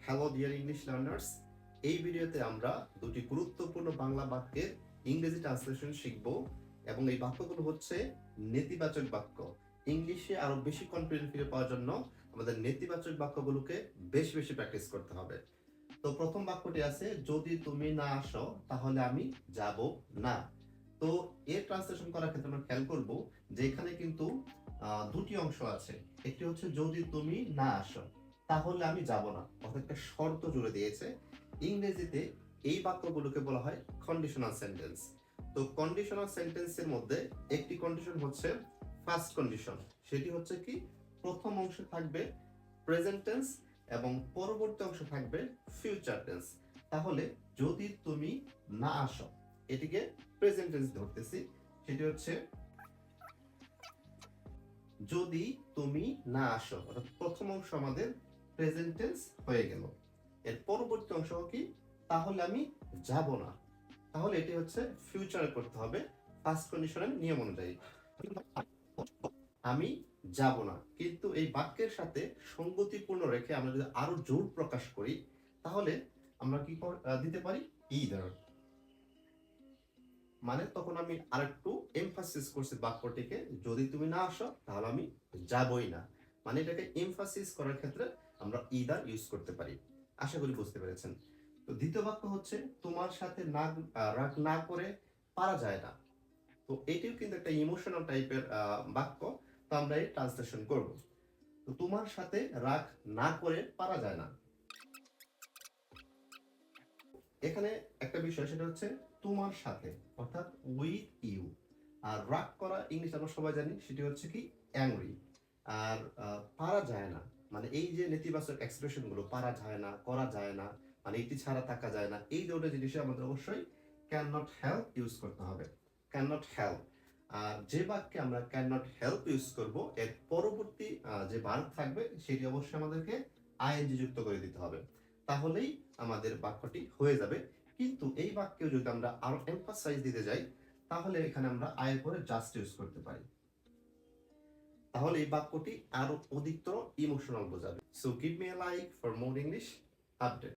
Hello dear English learners, এই ভিডিওতে আমরা দুটি গুরুত্বপূর্ণ বাংলা বাক্যের ইংরেজি ট্রান্সলেশন শিখব এবং এই বাক্যগুলো হচ্ছে নেতিবাচক বাক্য। ইংলিশে আরো বেশি কনফিডেন্ট ফিরে পাওয়ার জন্য আমাদের নেতিবাচক বাক্যগুলোকে বেশি বেশি প্র্যাকটিস করতে হবে। তো প্রথম বাক্যটি আছে, যদি তুমি না আসো তাহলে আমি যাব না। তো এর ট্রান্সলেশন করার ক্ষেত্রে আমরা খেয়াল করব যে এখানে কিন্তু দুটি অংশ আছে। একটি হচ্ছে যদি তুমি না আসো তাহলে আমি যাব না, অর্থাৎ একটা শর্ত জুড়ে দিয়েছে। ইংরেজিতে এই বাক্যগুলোকে বলা হয় কন্ডিশনাল সেন্টেন্স। তো কন্ডিশনাল সেন্টেন্সের মধ্যে একটি কন্ডিশন হচ্ছে ফার্স্ট কন্ডিশন, সেটি হচ্ছে কি প্রথম অংশে থাকবে প্রেজেন্ট টেন্স এবং পরবর্তী অংশ থাকবে ফিউচার টেন্স। তাহলে যদি তুমি না আসো, এটিকে প্রেজেন্ট টেন্স ধরতেছি, সেটি হচ্ছে যদি তুমি না আসো, অর্থাৎ প্রথম অংশ আমাদের প্রেজেন্ট টেন্স হয়ে গেল। এর পরবর্তী অংশ কি, তাহলে আমি যাব না, তাহলে এটি হচ্ছে ফিউচারে করতে হবে ফার্স্ট কন্ডিশনের নিয়ম অনুযায়ী। আমি যাব না, কিন্তু এই বাক্যের সাথে সঙ্গতিপূর্ণ রেখে আমরা যদি আরো জোর প্রকাশ করি তাহলে আমরা কি দিতে পারি, ইদার। মানে তখন আমি আরেকটু এমফাসিস করছি বাক্যটিকে, যদি তুমি না আসো তাহলে আমি যাবই না। মানে এটাকে এমফাসিস করার ক্ষেত্রে আমরা ইদার ইউজ করতে পারি। আশা করি বুঝতে পেরেছেন। তো দ্বিতীয় বাক্য হচ্ছে তোমার সাথে না রাগ না করে পারা যায় না। তো এটিও কিন্তু একটা ইমোশনাল টাইপের বাক্য। তো আমরা এই ট্রান্সলেশন করব। তো তোমার সাথে রাগ না করে পারা যায় না, এখানে একটা বিষয়, সেটা হচ্ছে তোমার সাথে, অর্থাৎ উইথ ইউ। আর রাগ করা ইংলিশ আমরা সবাই জানি, সেটি হচ্ছে কি অ্যাংরি। আর পারা যায় না, মানে এই যে নেতিবাচক এক্সপ্রেশন গুলো, পারা যায় না, করা যায় না, মানে এটি ছাড়া থাকা যায় না, এই ধরনের জিনিসে আমাদের অবশ্যই ক্যান নট হেল্প ইউজ করতে হবে। Can not help. আর যে বাক্যে আমরা ক্যান নট হেল্প ইউজ করব, এর পরবর্তী যে ভার্ব থাকবে সেটি অবশ্যই আমাদেরকে আইএনজি যুক্ত করে দিতে হবে, তাহলেই আমাদের বাক্যটি হয়ে যাবে। কিন্তু এই বাক্যে যদি আমরা আরো এমফাসাইজ দিতে যাই তাহলে এখানে আমরা আয়ের পরে জাস্ট ইউজ করতে পারি, তাহলে এই বাক্যটি আরো অধিকতর ইমোশনাল বোঝাবে। So give me a like for more English update.